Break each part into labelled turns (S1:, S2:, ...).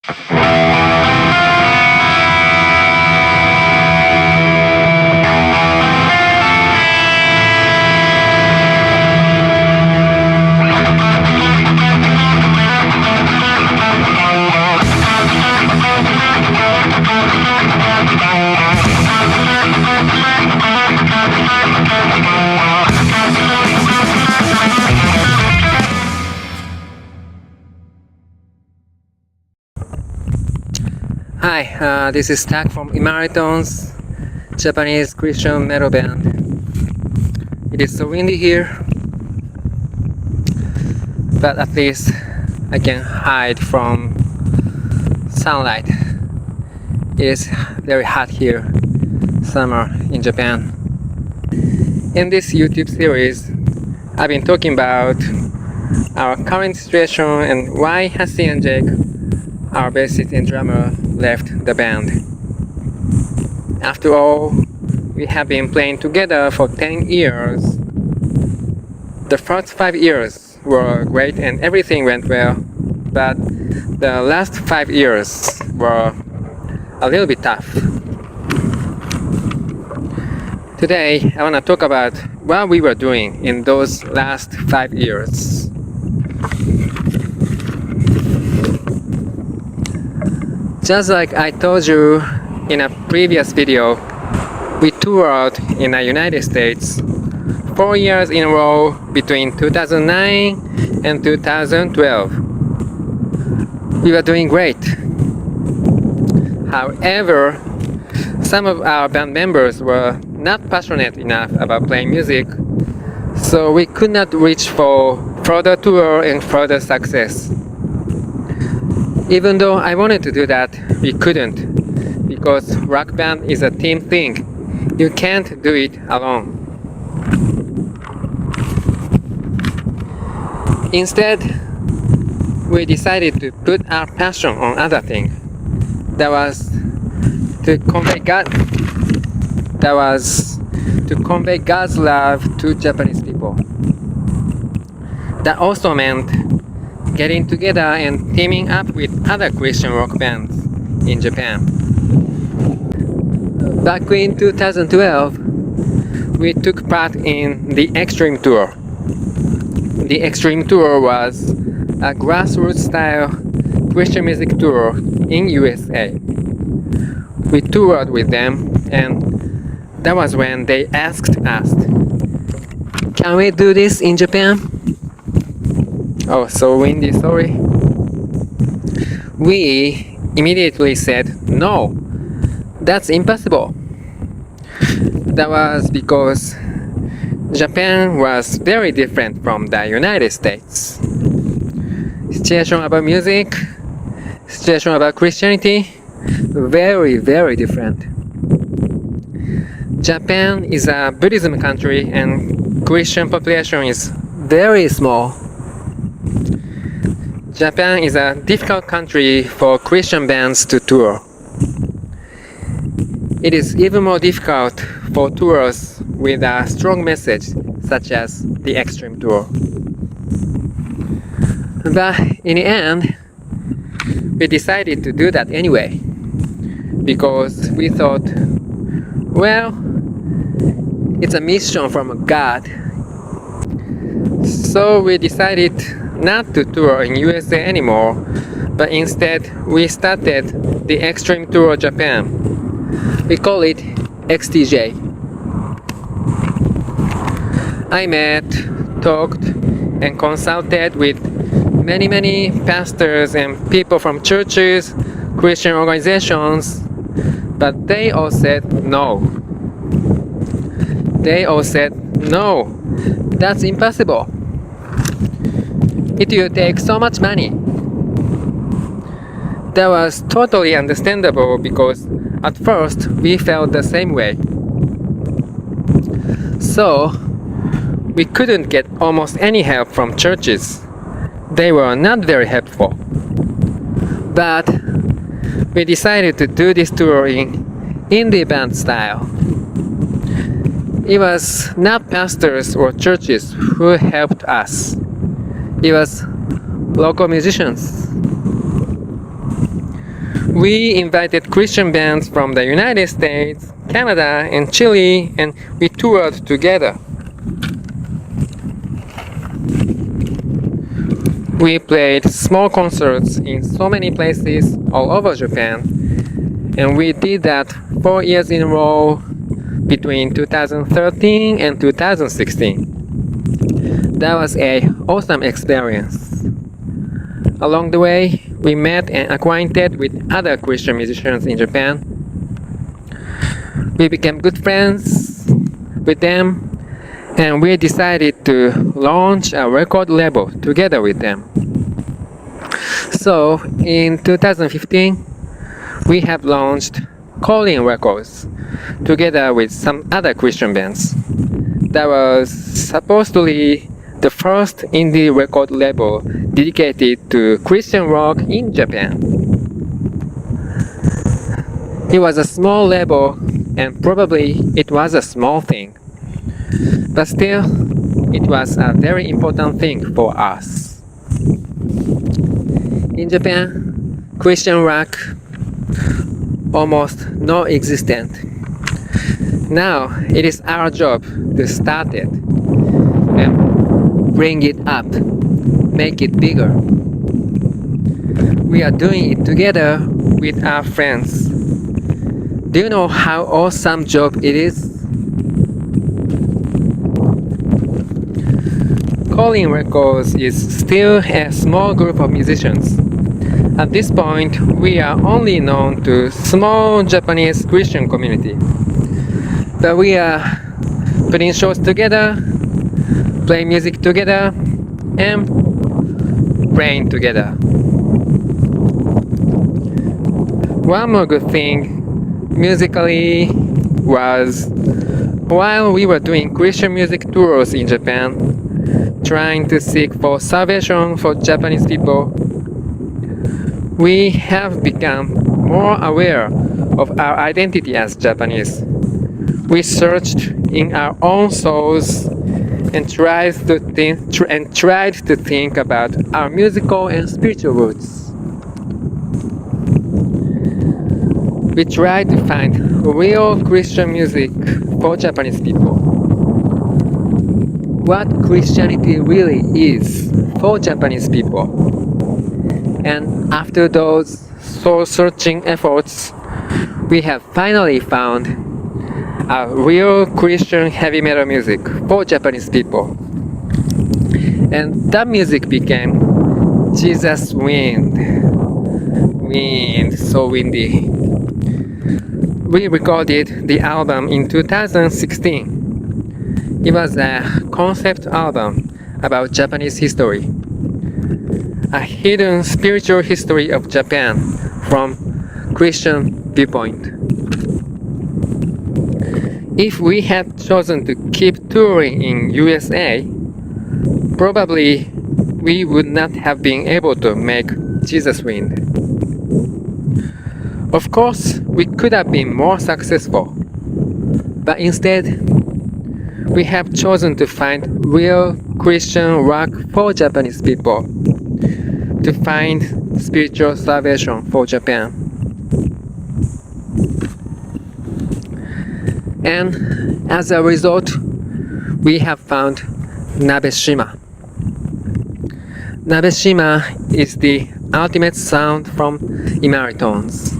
S1: Hi, this is Tak from Imaritone's Japanese Christian metal band. It is so windy here, but at least I can hide from sunlight. It is very hot here, summer in Japan. In this YouTube series, I've been talking about our current situation and why Hassie and Jake, our bassist and drummer, left the band. After all, we have been playing together for 10 years. The first 5 years were great and everything went well, but the last 5 years were a little bit tough. Today, I want to talk about what we were doing in those last 5 years. Just like I told you in a previous video, we toured in the United States 4 years in a row between 2009 and 2012. We were doing great. However, some of our band members were not passionate enough about playing music, so we could not reach for further tour and further success. Even though I wanted to do that, we couldn't, because rock band is a team thing. You can't do it alone. Instead, we decided to put our passion on other things. That was to convey God's love to Japanese people. That also meant getting together and teaming up with other Christian rock bands in Japan. Back in 2012, we took part in the Extreme Tour. The Extreme Tour was a grassroots style Christian music tour in USA. We toured with them, and that was when they asked us, "Can we do this in Japan?" Oh, so windy, sorry. We immediately said, "No, that's impossible." That was because Japan was very different from the United States. Situation about music, situation about Christianity, very, very different. Japan is a Buddhism country and Christian population is very small. Japan is a difficult country for Christian bands to tour. It is even more difficult for tours with a strong message such as the Extreme Tour. But in the end, we decided to do that anyway, because we thought, well, it's a mission from God. So we decided not to tour in USA anymore, but instead we started the Extreme Tour Japan. We call it XTJ. I met, talked, and consulted with many pastors and people from churches, Christian organizations, but they all said no. They all said, "No, that's impossible. It will take so much money." That was totally understandable because at first we felt the same way. So we couldn't get almost any help from churches. They were not very helpful. But we decided to do this tour in indie band style. It was not pastors or churches who helped us. It was local musicians. We invited Christian bands from the United States, Canada, and Chile, and we toured together. We played small concerts in so many places all over Japan, and we did that 4 years in a row between 2013 and 2016. That was an awesome experience. Along the way, we met and acquainted with other Christian musicians in Japan. We became good friends with them, and we decided to launch a record label together with them. So, in 2015, we have launched Calling Records together with some other Christian bands. That was supposedly the first indie record label dedicated to Christian rock in Japan. It was a small label, and probably it was a small thing. But still, it was a very important thing for us. In Japan, Christian rock almost non-existent. Now it is our job to start it and bring it up, make it bigger. We are doing it together with our friends. Do you know how awesome job it is? Calling Records is still a small group of musicians. At this point, we are only known to small Japanese Christian community. But we are putting shows together, playing music together, and praying together. One more good thing musically was while we were doing Christian music tours in Japan, trying to seek for salvation for Japanese people, we have become more aware of our identity as Japanese. We searched in our own souls and tried to think about our musical and spiritual roots. We tried to find real Christian music for Japanese people. What Christianity really is for Japanese people. And after those soul-searching efforts, we have finally found a real Christian heavy metal music for Japanese people. And that music became Jesus Wind. Wind, so windy. We recorded the album in 2016. It was a concept album about Japanese history. A hidden spiritual history of Japan from Christian viewpoint. If we had chosen to keep touring in USA, probably we would not have been able to make Jesus Wind. Of course, we could have been more successful, but instead, we have chosen to find real Christian rock for Japanese people, to find spiritual salvation for Japan. And as a result, we have found Nabeshima. Nabeshima is the ultimate sound from Imaritones,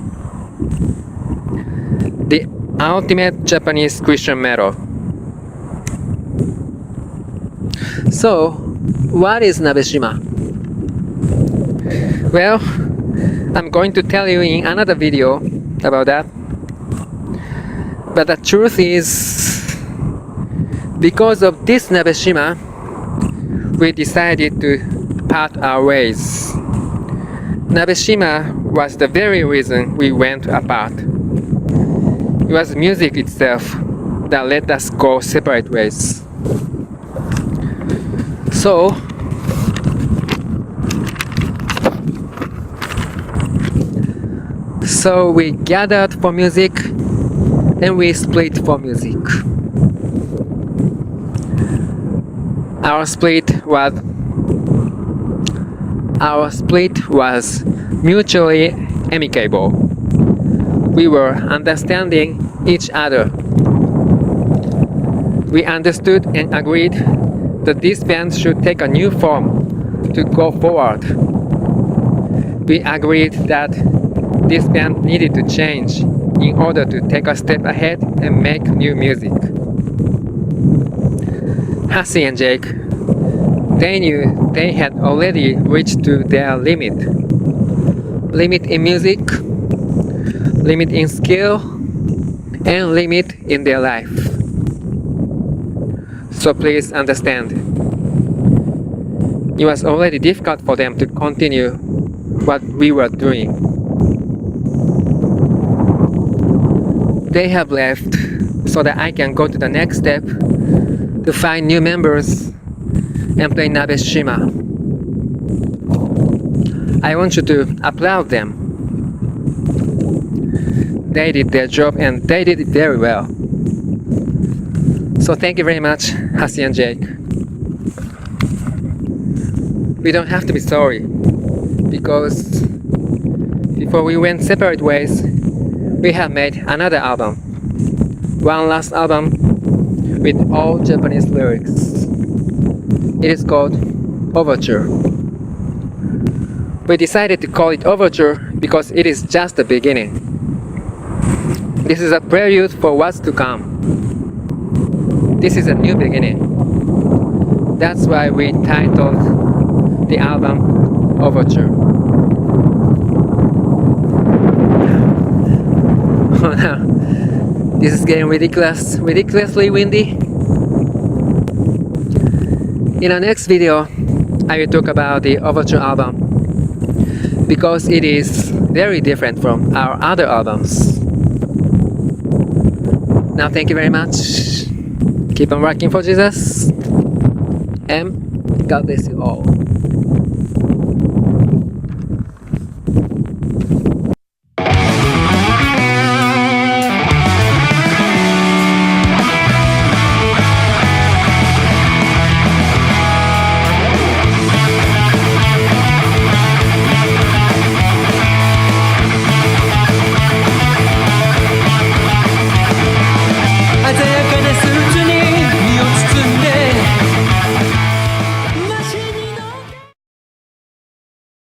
S1: the ultimate Japanese Christian metal. So, what is Nabeshima? Well, I'm going to tell you in another video about that. But the truth is, because of this Nabeshima, we decided to part our ways. Nabeshima was the very reason we went apart. It was music itself that let us go separate ways. So we gathered for music and we split for music. Our split was mutually amicable. we were understanding each other. We understood and agreed that this band should take a new form to go forward. We agreed that this band needed to change in order to take a step ahead and make new music. Hassie and Jake, they knew they had already reached to their limit. Limit in music, limit in skill, and limit in their life. So please understand, it was already difficult for them to continue what we were doing. They have left so that I can go to the next step to find new members and play Nabeshima. I want you to applaud them. They did their job and they did it very well. So thank you very much, Hassie and Jake. We don't have to be sorry, because before we went separate ways, we have made another album. One last album with all Japanese lyrics. It is called Overture. We decided to call it Overture because it is just the beginning. This is a prelude for what's to come. This is a new beginning. That's why we titled the album Overture. Oh no, this is getting ridiculously windy. In our next video, I will talk about the Overture album because it is very different from our other albums. Now thank you very much. Keep on working for Jesus, and God bless you all.